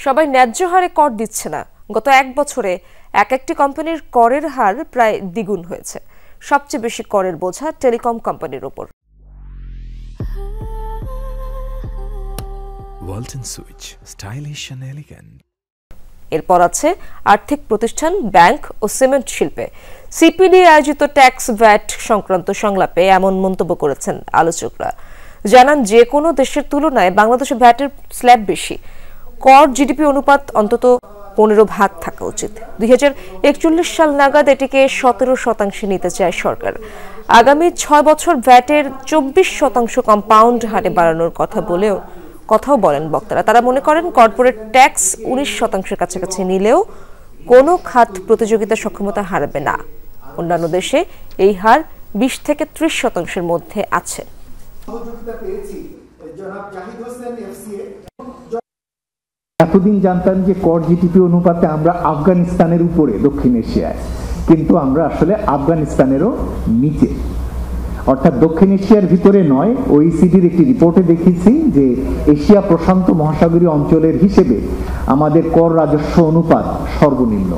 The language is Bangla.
সবাই ন্যায্য হারে কর দিচ্ছে না। গত এক বছরে একটি কোম্পানির করের হার প্রায় দ্বিগুণ হয়েছে। সবচেয়ে বেশি করের বোঝা টেলিকম কোম্পানির উপর। Walton switch, stylish and elegant. এরপর আছে আর্থিক প্রতিষ্ঠান, ব্যাংক ও সিমেন্ট শিল্পে। সিপিডি আয়োজিত ট্যাক্স ভ্যাট সংক্রান্ত সংলাপে এমন মন্তব্য করেছেন আলোচকরা। জানান, যে কোনো দেশের তুলনায় বাংলাদেশে ভ্যাটের স্ল্যাব বেশি। কর জিডিপি অনুপাত অন্তত 15% থাকা উচিত। 2041 সাল নাগাদ এটিকে 17% নিতে চায় সরকার। আগামী 6 বছর ভ্যাটের 24% কম্পাউন্ড হারে বাড়ানোর কথাও বলেন বক্তারা। তারা মনে করেন, কর্পোরেট ট্যাক্স 19% কাছাকাছি নিলেও কোনো খাত প্রতিযোগিতা সক্ষমতা হারাবে না। অন্যান্য দেশে এই হার 20 থেকে 30% মধ্যে আছে। এতদিন জানতাম যে কর জিডিপি অনুপাতে আমরা আফগানিস্তানের উপরে দক্ষিণ এশিয়ায়, কিন্তু আমরা আসলে আফগানিস্তানেরও নিচে, অর্থাৎ দক্ষিণ এশিয়ার ভিতরে নয়। ওইসিডির একটি রিপোর্টে দেখেছি যে এশিয়া প্রশান্ত মহাসাগরীয় অঞ্চলের হিসেবে আমাদের কর রাজস্ব অনুপাত সর্বনিম্ন।